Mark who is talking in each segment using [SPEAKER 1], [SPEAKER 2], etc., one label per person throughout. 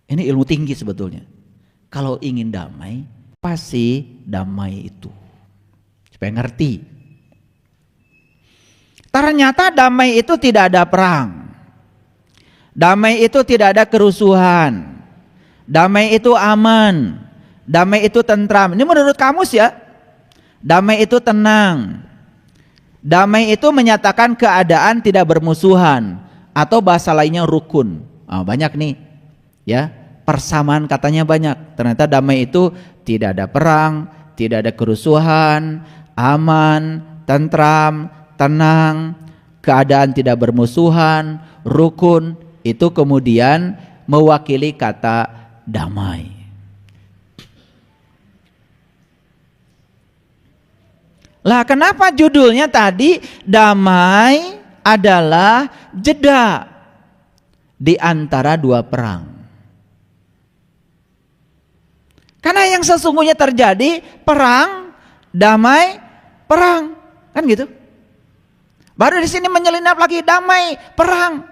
[SPEAKER 1] Ini ilmu tinggi sebetulnya. Kalau ingin damai, pasti damai itu. Supaya ngerti. Ternyata damai itu tidak ada perang. Damai itu tidak ada kerusuhan. Damai itu aman. Damai itu tentram. Ini menurut kamus ya. Damai itu tenang. Damai itu menyatakan keadaan tidak bermusuhan. Atau bahasa lainnya rukun. Banyak nih ya, persamaan katanya banyak. Ternyata damai itu tidak ada perang, tidak ada kerusuhan, aman, tentram, tenang, keadaan tidak bermusuhan, rukun. Itu kemudian mewakili kata damai. Lah kenapa judulnya tadi damai adalah jeda di antara dua perang? Karena yang sesungguhnya terjadi perang, damai, perang, kan gitu. Baru di sini menyelinap lagi damai, perang,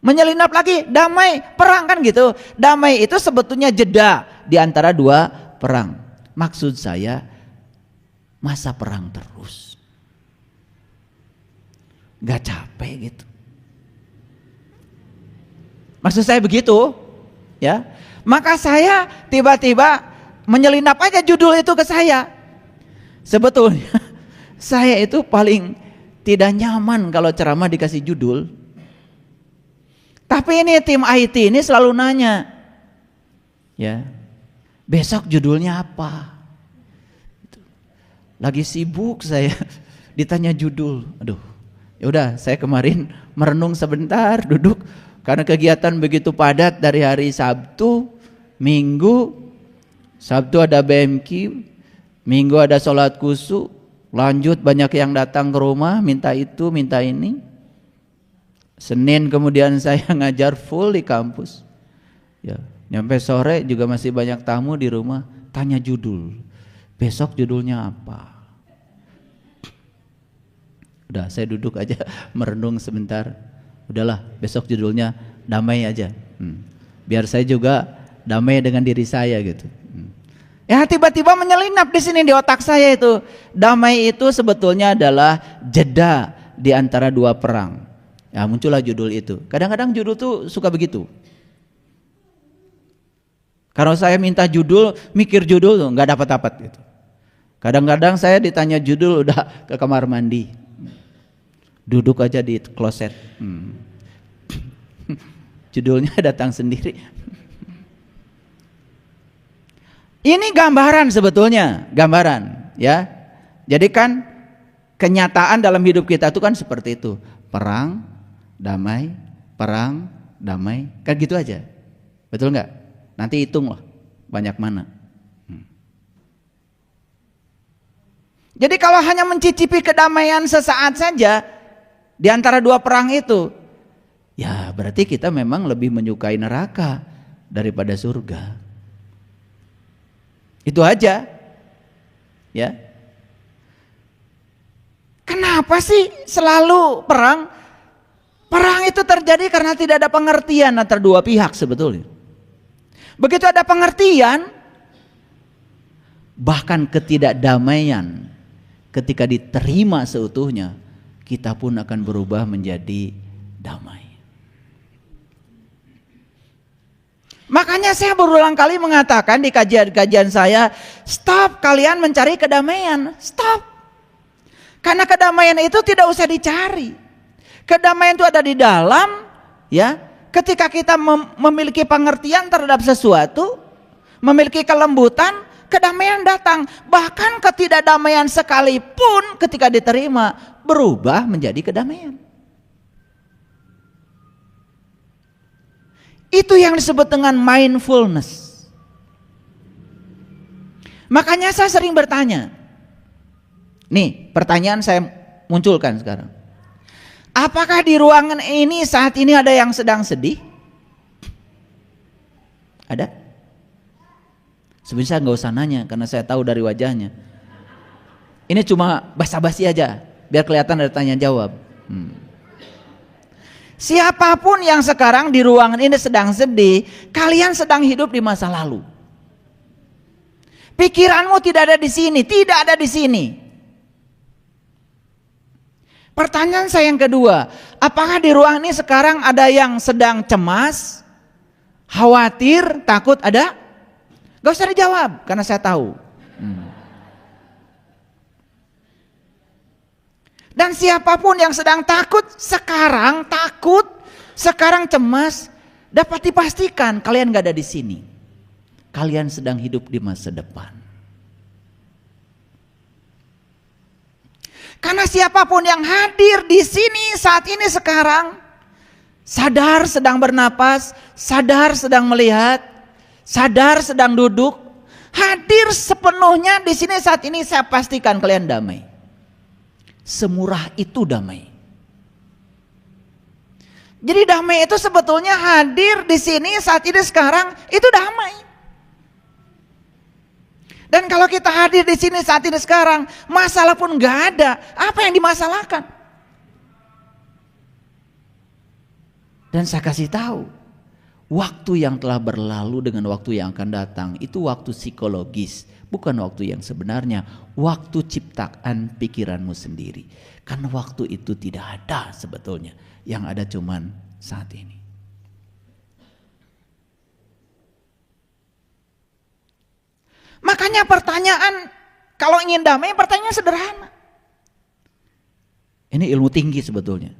[SPEAKER 1] menyelinap lagi damai, perang, kan gitu. Damai itu sebetulnya jeda di antara dua perang. Maksud saya masa perang terus, gak capek gitu. Maksud saya begitu ya. Maka saya tiba-tiba menyelinap aja judul itu ke saya. Sebetulnya saya itu paling tidak nyaman kalau ceramah dikasih judul. Tapi ini tim IT ini selalu nanya, ya, besok judulnya apa? Lagi sibuk saya ditanya judul. Aduh, ya udah, saya kemarin merenung sebentar, duduk. Karena kegiatan begitu padat dari hari Sabtu, Minggu. Sabtu ada BMQ, Minggu ada sholat khusyuk, lanjut banyak yang datang ke rumah minta itu minta ini. Senin kemudian saya ngajar full di kampus ya, nyampe sore juga masih banyak tamu di rumah. Tanya judul, besok judulnya apa? Udah, saya duduk aja merenung sebentar. Udahlah, besok judulnya damai aja. Biar saya juga damai dengan diri saya gitu. Ya tiba-tiba menyelinap di sini di otak saya itu. Damai itu sebetulnya adalah jeda di antara dua perang. Ya muncullah judul itu. Kadang-kadang judul tuh suka begitu. Kalau saya minta judul, mikir judul tuh nggak dapat-dapat gitu. Kadang-kadang saya ditanya judul udah ke kamar mandi. Duduk aja di kloset. Judulnya datang sendiri. Ini gambaran sebetulnya, gambaran ya. Jadi kan kenyataan dalam hidup kita itu kan seperti itu. Perang, damai, perang, damai. Kan gitu aja. Betul nggak? Nanti hitung loh banyak mana. Jadi kalau hanya mencicipi kedamaian sesaat saja di antara dua perang itu, ya berarti kita memang lebih menyukai neraka daripada surga. Itu aja. Ya. Kenapa sih selalu perang? Perang itu terjadi karena tidak ada pengertian antara dua pihak sebetulnya. Begitu ada pengertian, bahkan ketidakdamaian ketika diterima seutuhnya, kita pun akan berubah menjadi damai. Makanya saya berulang kali mengatakan di kajian-kajian saya, stop kalian mencari kedamaian, stop. Karena kedamaian itu tidak usah dicari. Kedamaian itu ada di dalam, ya. Ketika kita memiliki pengertian terhadap sesuatu, memiliki kelembutan, kedamaian datang. Bahkan ketidakdamaian sekalipun ketika diterima berubah menjadi kedamaian. Itu yang disebut dengan mindfulness. Makanya saya sering bertanya. Nih, pertanyaan saya munculkan sekarang. Apakah di ruangan ini saat ini ada yang sedang sedih? Ada? Sebenarnya saya nggak usah nanya karena saya tahu dari wajahnya. Ini cuma basa-basi aja, biar kelihatan ada tanya jawab. Siapapun yang sekarang di ruangan ini sedang sedih, kalian sedang hidup di masa lalu. Pikiranmu tidak ada di sini, tidak ada di sini. Pertanyaan saya yang kedua, apakah di ruangan ini sekarang ada yang sedang cemas, khawatir, takut? Ada? Gak usah dijawab, karena saya tahu. Dan siapapun yang sedang takut, sekarang cemas, dapat dipastikan kalian gak ada di sini. Kalian sedang hidup di masa depan. Karena siapapun yang hadir di sini saat ini sekarang, sadar sedang bernapas, sadar sedang melihat, sadar sedang duduk, hadir sepenuhnya di sini saat ini, saya pastikan kalian damai. Semurah itu damai. Jadi damai itu sebetulnya hadir di sini saat ini sekarang, itu damai. Dan kalau kita hadir di sini saat ini sekarang, masalah pun nggak ada. Apa yang dimasalahkan? Dan saya kasih tahu, waktu yang telah berlalu dengan waktu yang akan datang itu waktu psikologis, bukan waktu yang sebenarnya, waktu ciptaan pikiranmu sendiri. Karena waktu itu tidak ada sebetulnya, yang ada cuman saat ini. Makanya pertanyaan, kalau ingin damai, pertanyaan sederhana. Ini ilmu tinggi sebetulnya.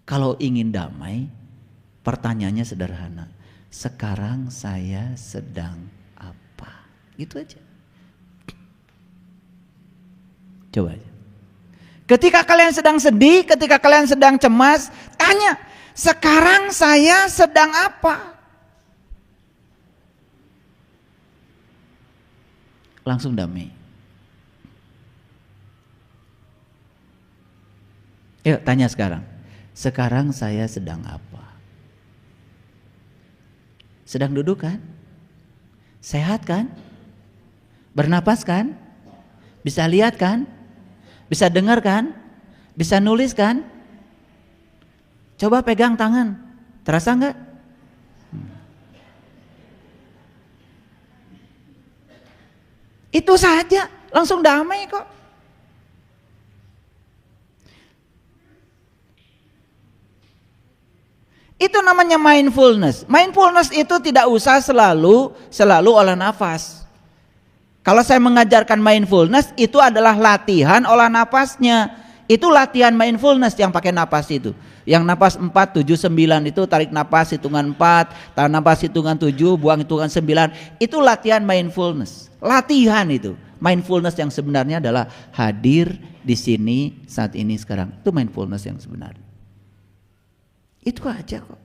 [SPEAKER 1] Kalau ingin damai, pertanyaannya sederhana. Sekarang saya sedang apa? Gitu aja. Coba aja. Ketika kalian sedang sedih, ketika kalian sedang cemas, tanya, sekarang saya sedang apa? Langsung damai. Yuk tanya sekarang. Sekarang saya sedang apa? Sedang duduk kan? Sehat kan? Bernapas kan? Bisa lihat kan? Bisa dengar kan? Bisa nulis kan? Coba pegang tangan. Terasa enggak? Itu saja, langsung damai kok. Itu namanya mindfulness. Mindfulness itu tidak usah selalu olah nafas. Kalau saya mengajarkan mindfulness, itu adalah latihan olah nafasnya. Itu latihan mindfulness yang pakai nafas itu. Yang nafas 4, 7, 9 itu tarik nafas hitungan 4, tahan nafas hitungan 7, buang hitungan 9. Itu latihan mindfulness. Latihan itu. Mindfulness yang sebenarnya adalah hadir di sini saat ini sekarang. Itu mindfulness yang sebenarnya. Itu aja kok.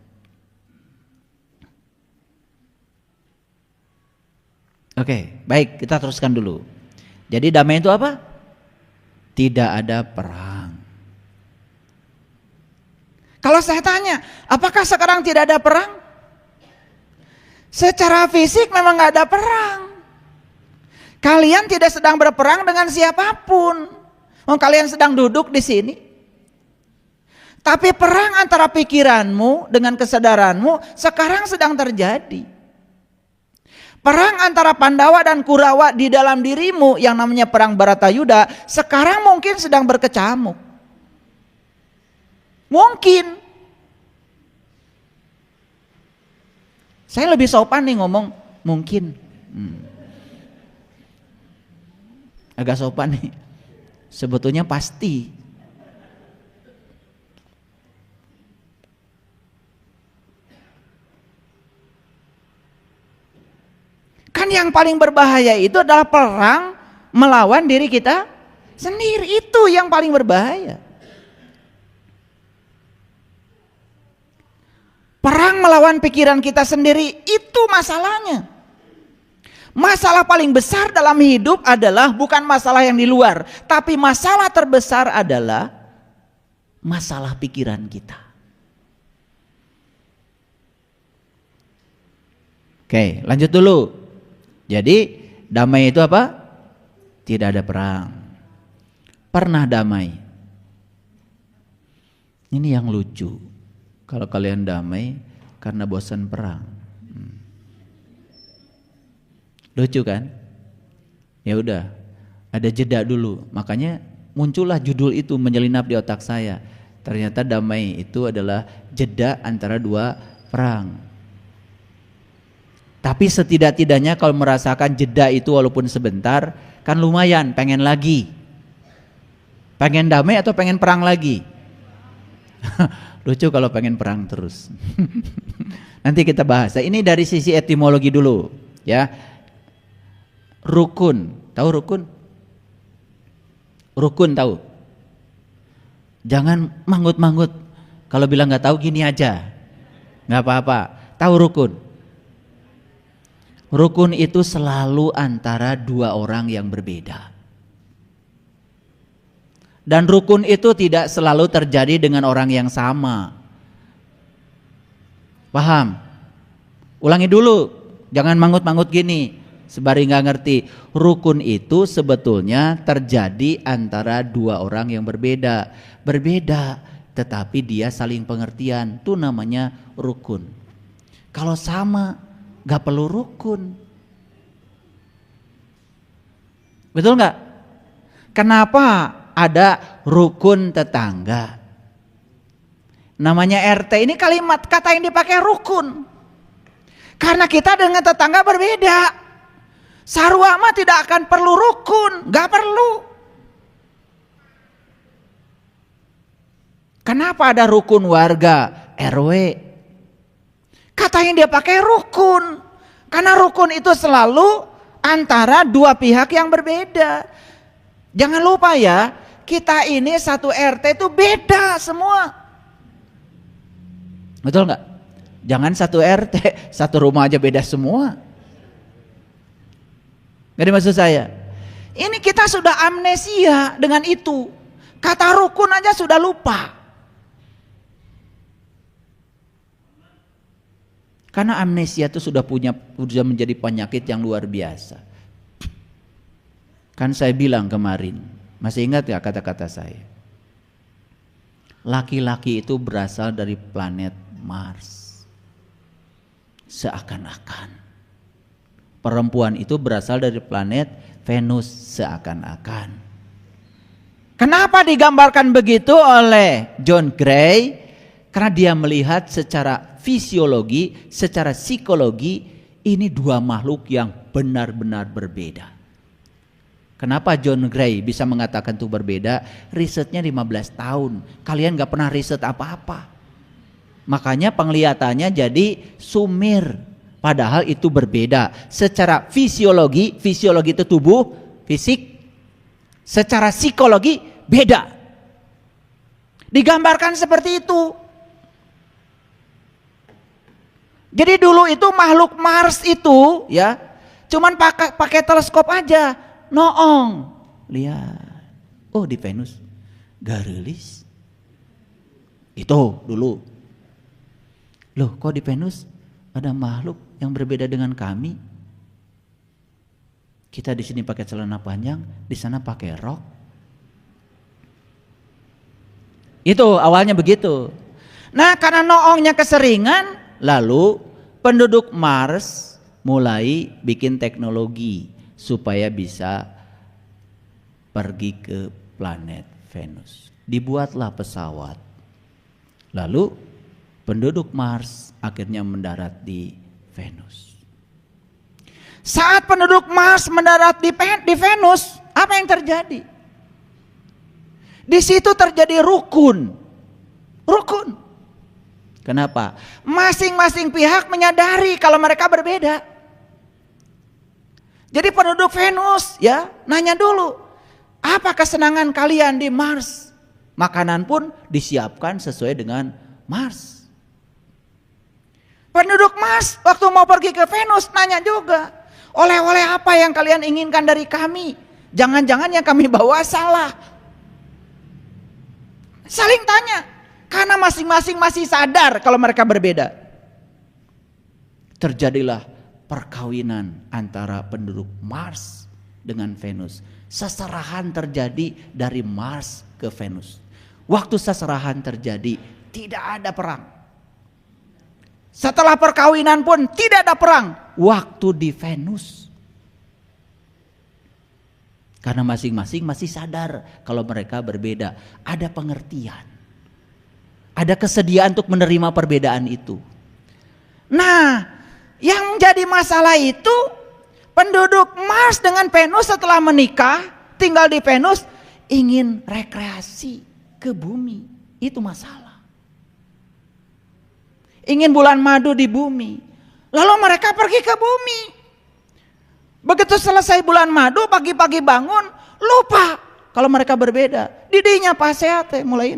[SPEAKER 1] Oke, baik, kita teruskan dulu. Jadi damai itu apa? Tidak ada perang. Kalau saya tanya, apakah sekarang tidak ada perang? Secara fisik memang nggak ada perang. Kalian tidak sedang berperang dengan siapapun. Kalian sedang duduk di sini. Tapi perang antara pikiranmu dengan kesadaranmu sekarang sedang terjadi. Perang antara Pandawa dan Kurawa di dalam dirimu yang namanya perang Baratayuda sekarang mungkin sedang berkecamuk. Mungkin. Saya lebih sopan nih ngomong mungkin. Agak sopan nih. Sebetulnya pasti. Kan yang paling berbahaya itu adalah perang melawan diri kita sendiri. Itu yang paling berbahaya. Perang melawan pikiran kita sendiri, itu masalahnya. Masalah paling besar dalam hidup adalah bukan masalah yang di luar, tapi masalah terbesar adalah masalah pikiran kita. Oke, lanjut dulu. Jadi damai itu apa? Tidak ada perang. Pernah damai. Ini yang lucu. Kalau kalian damai karena bosan perang. Lucu kan? Ya udah, ada jeda dulu. Makanya muncullah judul itu menyelinap di otak saya. Ternyata damai itu adalah jeda antara dua perang. Tapi setidak-tidaknya kalau merasakan jeda itu walaupun sebentar, kan lumayan, pengen lagi. Pengen damai atau pengen perang lagi? Lucu kalau pengen perang terus. Nanti kita bahas. Ini dari sisi etimologi dulu, ya. Rukun, tahu rukun? Rukun tahu? Jangan manggut-manggut. Kalau bilang nggak tahu gini aja, nggak apa-apa. Tahu rukun? Rukun itu selalu antara dua orang yang berbeda. Dan rukun itu tidak selalu terjadi dengan orang yang sama. Paham? Ulangi dulu, jangan manggut-manggut gini. Sebari nggak ngerti, rukun itu sebetulnya terjadi antara dua orang yang berbeda, tetapi dia saling pengertian, itu namanya rukun. Kalau sama, nggak perlu rukun, betul nggak? Kenapa ada rukun tetangga? Namanya RT, ini kalimat kata yang dipakai rukun, karena kita dengan tetangga berbeda. Sarwa mah tidak akan perlu rukun, gak perlu. Kenapa ada rukun warga RW? Kata yang dia pakai rukun, karena rukun itu selalu antara dua pihak yang berbeda. Jangan lupa ya, kita ini satu RT itu beda semua. Betul nggak? Jangan satu RT, satu rumah aja beda semua. Nggak maksud saya. Ini kita sudah amnesia dengan itu. Kata rukun aja sudah lupa. Karena amnesia itu sudah menjadi penyakit yang luar biasa. Kan saya bilang kemarin, masih ingat ya kata-kata saya? Laki-laki itu berasal dari planet Mars. Seakan-akan. Perempuan itu berasal dari planet Venus seakan-akan. Kenapa digambarkan begitu oleh John Gray? Karena dia melihat secara fisiologi, secara psikologi, ini dua makhluk yang benar-benar berbeda. Kenapa John Gray bisa mengatakan itu berbeda? Risetnya 15 tahun. Kalian gak pernah riset apa-apa. Makanya penglihatannya jadi sumir. Padahal itu berbeda. Secara fisiologi itu tubuh, fisik. Secara psikologi beda. Digambarkan seperti itu. Jadi dulu itu makhluk Mars itu ya, cuman pakai teleskop aja, noong. Lihat. Oh, di Venus garelis. Itu dulu. Loh, kok di Venus ada makhluk yang berbeda dengan kami? Kita di sini pakai celana panjang, di sana pakai rok. Itu awalnya begitu. Nah, karena noongnya keseringan, lalu penduduk Mars mulai bikin teknologi supaya bisa pergi ke planet Venus. Dibuatlah pesawat. Lalu penduduk Mars akhirnya mendarat di Venus. Saat penduduk Mars mendarat di Venus, apa yang terjadi? Di situ terjadi rukun. Rukun. Kenapa? Masing-masing pihak menyadari kalau mereka berbeda. Jadi penduduk Venus ya nanya dulu, apa kesenangan kalian di Mars? Makanan pun disiapkan sesuai dengan Mars. Penduduk Mars waktu mau pergi ke Venus nanya juga, oleh-oleh apa yang kalian inginkan dari kami? Jangan-jangan yang kami bawa salah. Saling tanya, karena masing-masing masih sadar kalau mereka berbeda. Terjadilah perkawinan antara penduduk Mars dengan Venus. Seserahan terjadi dari Mars ke Venus. Waktu seserahan terjadi, tidak ada perang. Setelah perkawinan pun tidak ada perang. Waktu di Venus. Karena masing-masing masih sadar kalau mereka berbeda. Ada pengertian. Ada kesediaan untuk menerima perbedaan itu. Nah, yang jadi masalah itu penduduk Mars dengan Venus setelah menikah, tinggal di Venus, ingin rekreasi ke bumi. Itu masalah. Ingin bulan madu di bumi. Lalu mereka pergi ke bumi. Begitu selesai bulan madu, pagi-pagi bangun, lupa kalau mereka berbeda. Didinya paseate mulai.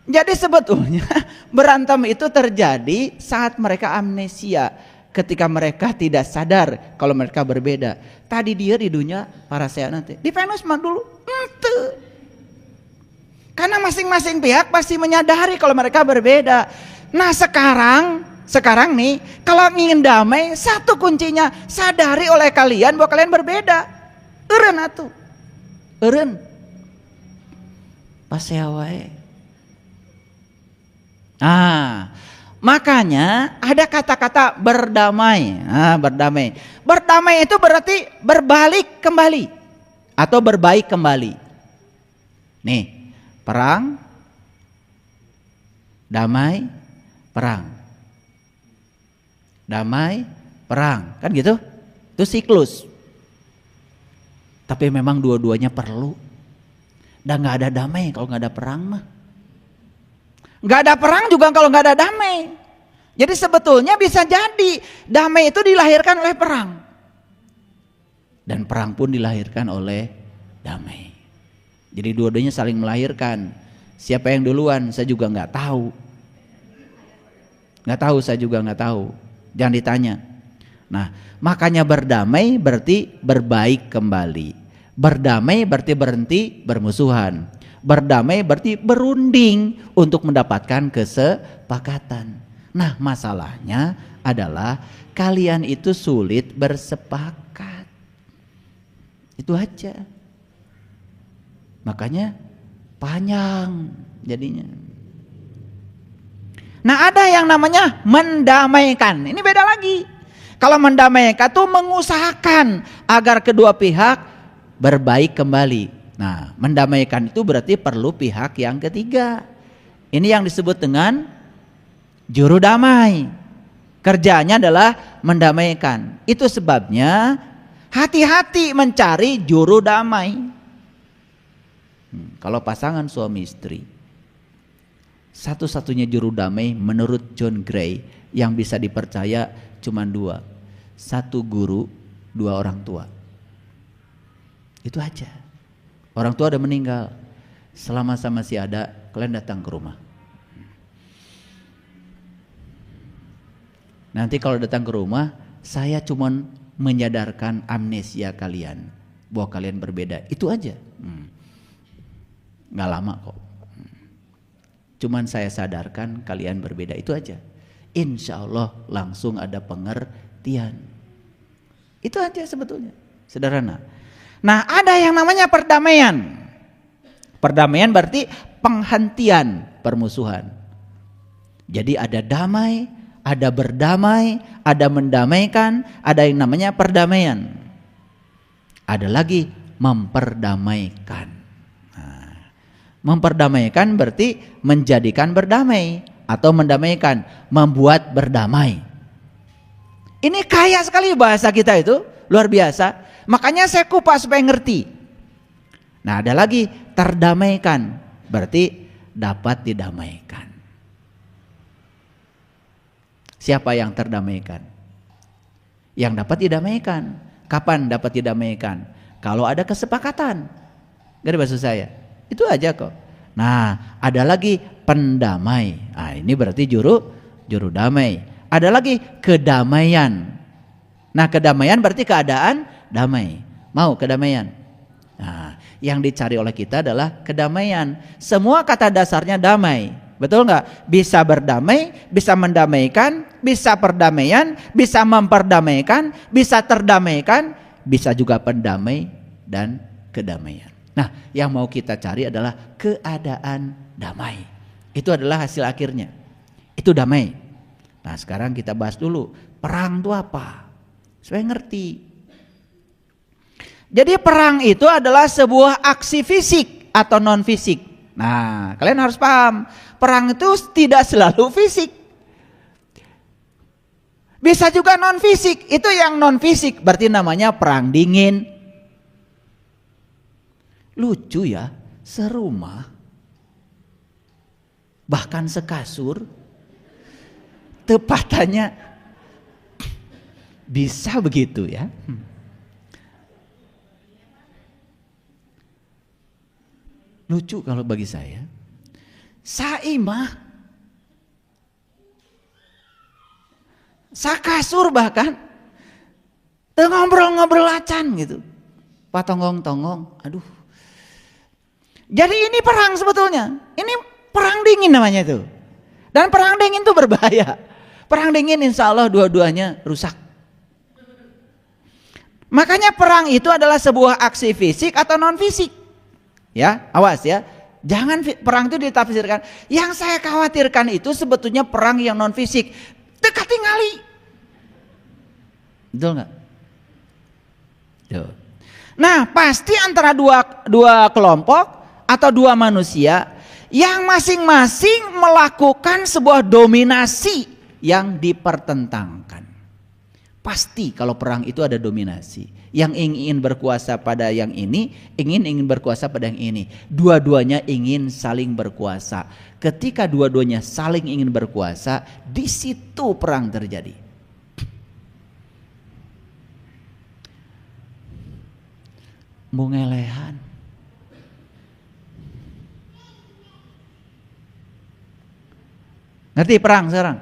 [SPEAKER 1] Jadi sebetulnya berantem itu terjadi saat mereka amnesia. Ketika mereka tidak sadar kalau mereka berbeda. Tadi dia di dunia para nanti. Di Venus mah dulu. Karena masing-masing pihak pasti menyadari kalau mereka berbeda. Nah sekarang nih, kalau ingin damai, satu kuncinya sadari oleh kalian bahwa kalian berbeda. Eureun atuh. Eureun. Pasea wae. Makanya ada kata-kata berdamai. Berdamai. Berdamai itu berarti berbalik kembali atau berbaik kembali. Nih. Perang, damai, perang. Damai, perang. Kan gitu? Itu siklus. Tapi memang dua-duanya perlu. Dan gak ada damai kalau gak ada perang mah. Gak ada perang juga kalau gak ada damai. Jadi sebetulnya bisa jadi damai itu dilahirkan oleh perang. Dan perang pun dilahirkan oleh damai. Jadi dua-duanya saling melahirkan. Siapa yang duluan saya juga nggak tahu. Nggak tahu, saya juga nggak tahu. Jangan ditanya. Nah, makanya berdamai berarti berbaik kembali. Berdamai berarti berhenti bermusuhan. Berdamai berarti berunding untuk mendapatkan kesepakatan. Nah, masalahnya adalah kalian itu sulit bersepakat. Itu aja. Makanya panjang jadinya. Nah, ada yang namanya mendamaikan. Ini beda lagi. Kalau mendamaikan itu mengusahakan agar kedua pihak berbaik kembali. Nah, mendamaikan itu berarti perlu pihak yang ketiga. Ini yang disebut dengan juru damai. Kerjanya adalah mendamaikan. Itu sebabnya hati-hati mencari juru damai. Kalau pasangan suami istri, satu-satunya juru damai menurut John Gray yang bisa dipercaya cuma dua. Satu guru, dua orang tua. Itu aja. Orang tua udah meninggal. Selama masih ada, kalian datang ke rumah. Nanti kalau datang ke rumah, saya cuma menyadarkan amnesia kalian bahwa kalian berbeda. Itu aja. Nggak lama kok. Cuman saya sadarkan kalian berbeda, itu aja. Insya Allah langsung ada pengertian. Itu aja sebetulnya, sederhana. Nah, ada yang namanya perdamaian. Perdamaian berarti penghentian permusuhan. Jadi ada damai, ada berdamai, ada mendamaikan, ada yang namanya perdamaian. Ada lagi memperdamaikan. Memperdamaikan berarti menjadikan berdamai atau mendamaikan, membuat berdamai. Ini kaya sekali bahasa kita itu, luar biasa. Makanya saya kupas supaya ngerti. Nah, ada lagi terdamaikan, berarti dapat didamaikan. Siapa yang terdamaikan? Yang dapat didamaikan. Kapan dapat didamaikan? Kalau ada kesepakatan. Gak ada maksud saya. Itu aja kok. Nah, ada lagi pendamai. Nah, ini berarti juru damai. Ada lagi kedamaian. Nah, kedamaian berarti keadaan damai. Mau kedamaian? Nah, yang dicari oleh kita adalah kedamaian. Semua kata dasarnya damai. Betul nggak? Bisa berdamai, bisa mendamaikan, bisa perdamaian, bisa memperdamaikan, bisa terdamaikan, bisa juga pendamai dan kedamaian. Nah, yang mau kita cari adalah keadaan damai. Itu adalah hasil akhirnya. Itu damai. Nah sekarang kita bahas dulu, perang itu apa? Supaya ngerti. Jadi perang itu adalah sebuah aksi fisik atau non fisik. Nah kalian harus paham, perang itu tidak selalu fisik. Bisa juga non fisik. Itu yang non fisik berarti namanya perang dingin. Lucu ya, serumah, bahkan sekasur, tepatannya bisa begitu ya. Lucu kalau bagi saya. Saimah, sakasur bahkan, ngobrol-ngobrol acan gitu, patonggong-tonggong, aduh. Jadi ini perang sebetulnya, ini perang dingin namanya itu. Dan perang dingin itu berbahaya. Perang dingin insya Allah dua-duanya rusak. Makanya perang itu adalah sebuah aksi fisik atau non fisik. Ya, awas ya. Jangan perang itu ditafsirkan. Yang saya khawatirkan itu sebetulnya perang yang non fisik. Teka tingali. Betul nggak? Tuh. Nah, pasti antara dua kelompok atau dua manusia yang masing-masing melakukan sebuah dominasi yang dipertentangkan. Pasti kalau perang itu ada dominasi. Yang ingin berkuasa pada yang ini, ingin berkuasa pada yang ini. Dua-duanya ingin saling berkuasa. Ketika dua-duanya saling ingin berkuasa, di situ perang terjadi. Mungelehan. Ngerti perang sekarang?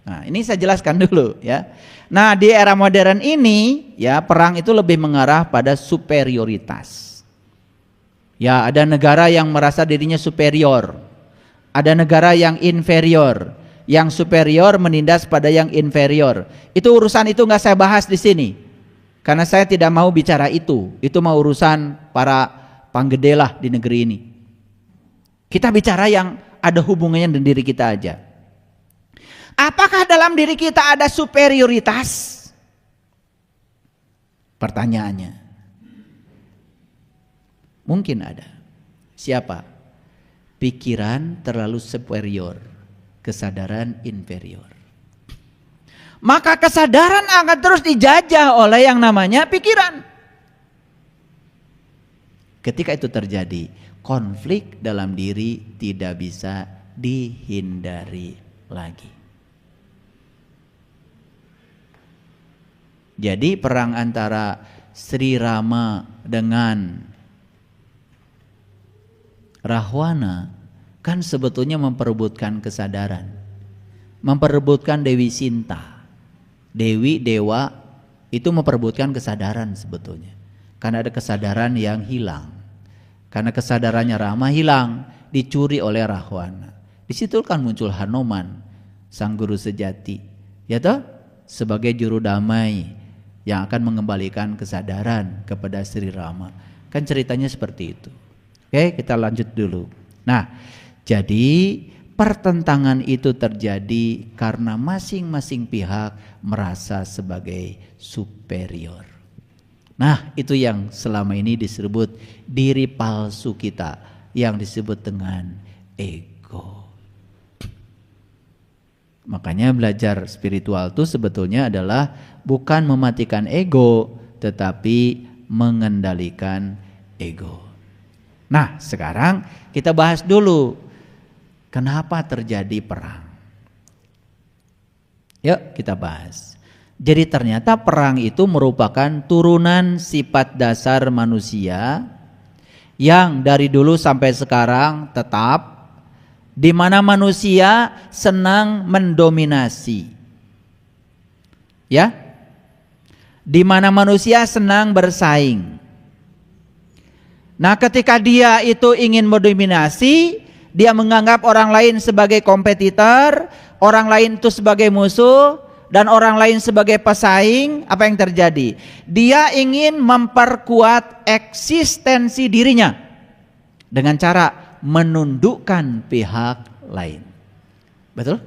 [SPEAKER 1] Nah, ini saya jelaskan dulu ya. Nah, di era modern ini ya perang itu lebih mengarah pada superioritas. Ya, ada negara yang merasa dirinya superior. Ada negara yang inferior. Yang superior menindas pada yang inferior. Itu urusan itu nggak saya bahas di sini. Karena saya tidak mau bicara itu. Itu mau urusan para panggede lah di negeri ini. Kita bicara yang ada hubungannya dengan diri kita aja. Apakah dalam diri kita ada superioritas? Pertanyaannya. Mungkin ada. Siapa? Pikiran terlalu superior, kesadaran inferior. Maka kesadaran akan terus dijajah oleh yang namanya pikiran. Ketika itu terjadi, konflik dalam diri tidak bisa dihindari lagi. Jadi perang antara Sri Rama dengan Rahwana kan sebetulnya memperebutkan kesadaran. Memperebutkan Dewi Sinta. Dewi, Dewa itu memperebutkan kesadaran sebetulnya. Karena ada kesadaran yang hilang. Karena kesadarannya Rama hilang, dicuri oleh Rahwana. Di situ kan muncul Hanuman, sang guru sejati. Ya toh? Sebagai juru damai yang akan mengembalikan kesadaran kepada Sri Rama. Kan ceritanya seperti itu. Oke, kita lanjut dulu. Nah, jadi pertentangan itu terjadi karena masing-masing pihak merasa sebagai superior. Nah, itu yang selama ini disebut diri palsu kita, yang disebut dengan ego. Makanya belajar spiritual itu sebetulnya adalah bukan mematikan ego, tetapi mengendalikan ego. Nah, sekarang kita bahas dulu kenapa terjadi perang. Yuk kita bahas. Jadi ternyata perang itu merupakan turunan sifat dasar manusia yang dari dulu sampai sekarang tetap, di mana manusia senang mendominasi. Ya? Di mana manusia senang bersaing. Nah, ketika dia itu ingin mendominasi, dia menganggap orang lain sebagai kompetitor, orang lain itu sebagai musuh, dan orang lain sebagai pesaing. Apa yang terjadi? Dia ingin memperkuat eksistensi dirinya dengan cara menundukkan pihak lain. Betul?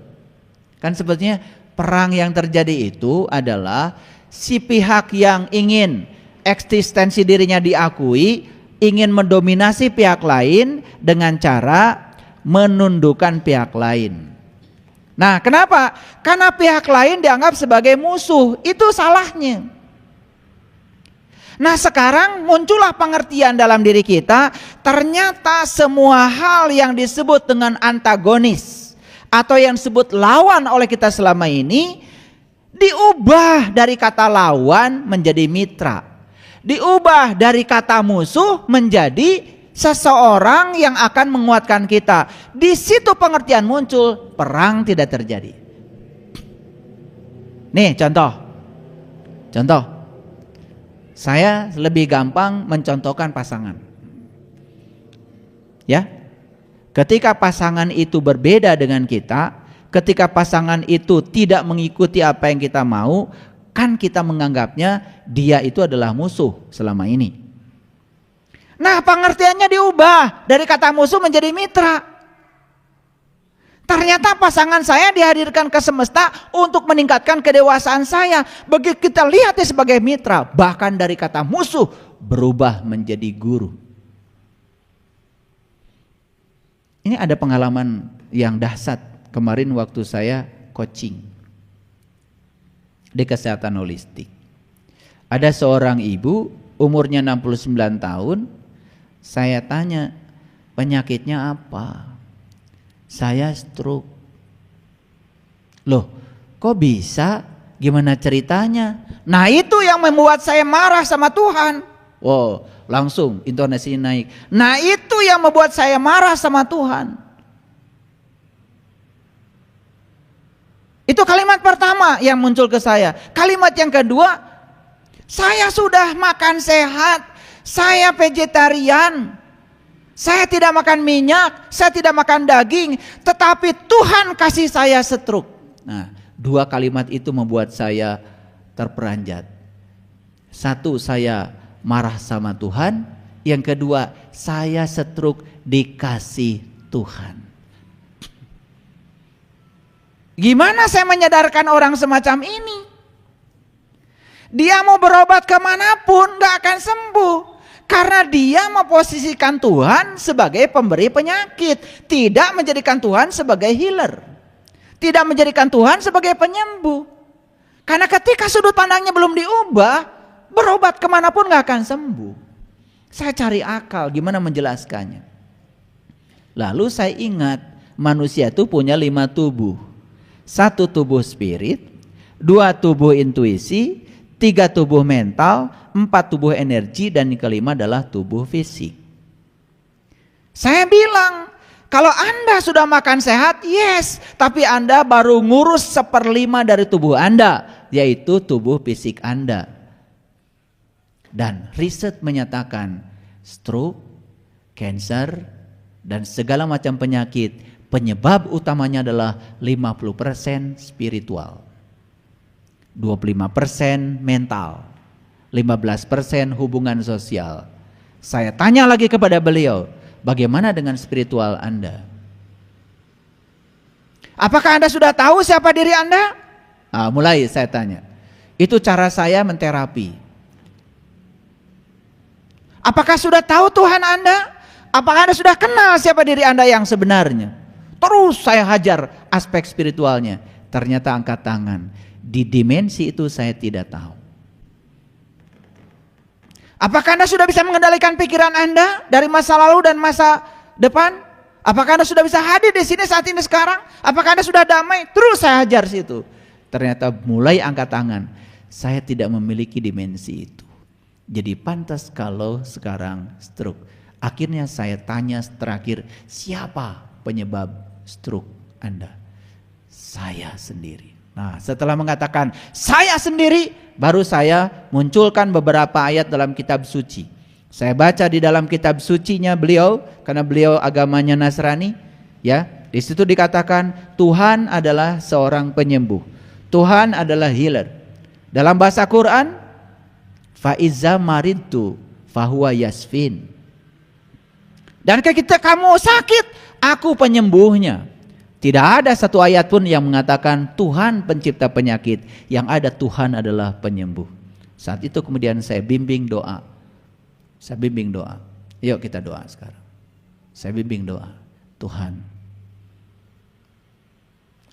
[SPEAKER 1] Kan sebetulnya perang yang terjadi itu adalah si pihak yang ingin eksistensi dirinya diakui, ingin mendominasi pihak lain dengan cara menundukkan pihak lain. Nah, kenapa? Karena pihak lain dianggap sebagai musuh. Itu salahnya. Nah, sekarang muncullah pengertian dalam diri kita, ternyata semua hal yang disebut dengan antagonis atau yang disebut lawan oleh kita selama ini diubah dari kata lawan menjadi mitra. Diubah dari kata musuh menjadi seseorang yang akan menguatkan kita. Di situ pengertian muncul, perang tidak terjadi. Nih contoh. Saya lebih gampang mencontohkan pasangan. Ya. Ketika pasangan itu berbeda dengan kita, ketika pasangan itu tidak mengikuti apa yang kita mau, kan kita menganggapnya dia itu adalah musuh selama ini. Nah, pengertiannya diubah dari kata musuh menjadi mitra. Ternyata pasangan saya dihadirkan ke semesta untuk meningkatkan kedewasaan saya. Begitu kita lihat dia sebagai mitra, bahkan dari kata musuh berubah menjadi guru. Ini ada pengalaman yang dahsyat kemarin waktu saya coaching di kesehatan holistik. Ada seorang ibu umurnya 69 tahun. Saya tanya, penyakitnya apa? Saya stroke. Loh, kok bisa? Gimana ceritanya? Nah, itu yang membuat saya marah sama Tuhan. Oh, langsung intonasi naik. Nah, itu yang membuat saya marah sama Tuhan. Itu kalimat pertama yang muncul ke saya. Kalimat yang kedua, saya sudah makan sehat. Saya vegetarian, saya tidak makan minyak, saya tidak makan daging, tetapi Tuhan kasih saya stroke. Nah, dua kalimat itu membuat saya terperanjat. Satu, saya marah sama Tuhan. Yang kedua, saya stroke dikasih Tuhan. Gimana saya menyadarkan orang semacam ini? Dia mau berobat kemanapun gak akan sembuh. Karena dia memposisikan Tuhan sebagai pemberi penyakit, tidak menjadikan Tuhan sebagai healer, tidak menjadikan Tuhan sebagai penyembuh. Karena ketika sudut pandangnya belum diubah, berobat kemanapun gak akan sembuh. Saya cari akal gimana menjelaskannya. Lalu saya ingat manusia itu punya 5 tubuh. 1 tubuh spirit, 2 tubuh intuisi, 3 tubuh mental, 4 tubuh energi, dan yang kelima adalah tubuh fisik. Saya bilang, kalau Anda sudah makan sehat, yes, tapi Anda baru ngurus 1/5 dari tubuh Anda, yaitu tubuh fisik Anda. Dan riset menyatakan stroke, cancer, dan segala macam penyakit, penyebab utamanya adalah 50% spiritual, 25% mental, 15% hubungan sosial. Saya tanya lagi kepada beliau, bagaimana dengan spiritual Anda? Apakah Anda sudah tahu siapa diri Anda? Mulai saya tanya. Itu cara saya menterapi. Apakah sudah tahu Tuhan Anda? Apakah Anda sudah kenal siapa diri Anda yang sebenarnya? Terus saya hajar aspek spiritualnya. Ternyata angkat tangan. Di dimensi itu saya tidak tahu. Apakah Anda sudah bisa mengendalikan pikiran Anda dari masa lalu dan masa depan? Apakah Anda sudah bisa hadir di sini saat ini sekarang? Apakah Anda sudah damai? Terus saya hajar situ. Ternyata mulai angkat tangan. Saya tidak memiliki dimensi itu. Jadi pantas kalau sekarang stroke. Akhirnya saya tanya terakhir, siapa penyebab stroke Anda? Saya sendiri. Nah, setelah mengatakan saya sendiri, baru saya munculkan beberapa ayat dalam kitab suci. Saya baca di dalam kitab sucinya beliau, karena beliau agamanya Nasrani, ya. Di situ dikatakan Tuhan adalah seorang penyembuh. Tuhan adalah healer. Dalam bahasa Quran, fa iza maridtu fahuwa yasfin. Dan ketika kamu sakit, aku penyembuhnya. Tidak ada satu ayat pun yang mengatakan Tuhan pencipta penyakit. Yang ada Tuhan adalah penyembuh. Saat itu kemudian saya bimbing doa. Saya bimbing doa. Yuk kita doa sekarang. Saya bimbing doa. Tuhan,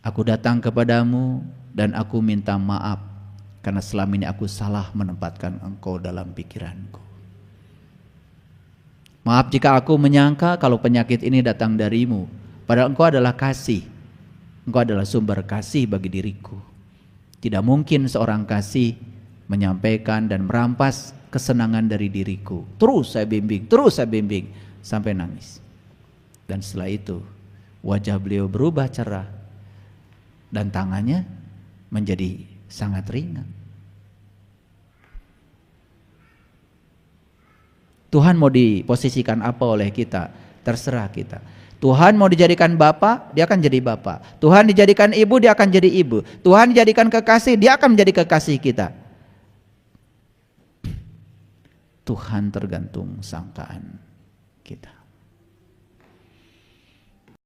[SPEAKER 1] aku datang kepadamu dan aku minta maaf karena selama ini aku salah menempatkan Engkau dalam pikiranku. Maaf jika aku menyangka kalau penyakit ini datang darimu, padahal Engkau adalah kasih. Engkau adalah sumber kasih bagi diriku. Tidak mungkin seorang kasih menyampaikan dan merampas kesenangan dari diriku. Terus saya bimbing sampai nangis. Dan setelah itu wajah beliau berubah cerah dan tangannya menjadi sangat ringan. Tuhan mau diposisikan apa oleh kita? Terserah kita. Tuhan mau dijadikan Bapa, dia akan jadi Bapa. Tuhan dijadikan ibu, dia akan jadi ibu. Tuhan dijadikan kekasih, dia akan menjadi kekasih kita. Tuhan tergantung sangkaan kita.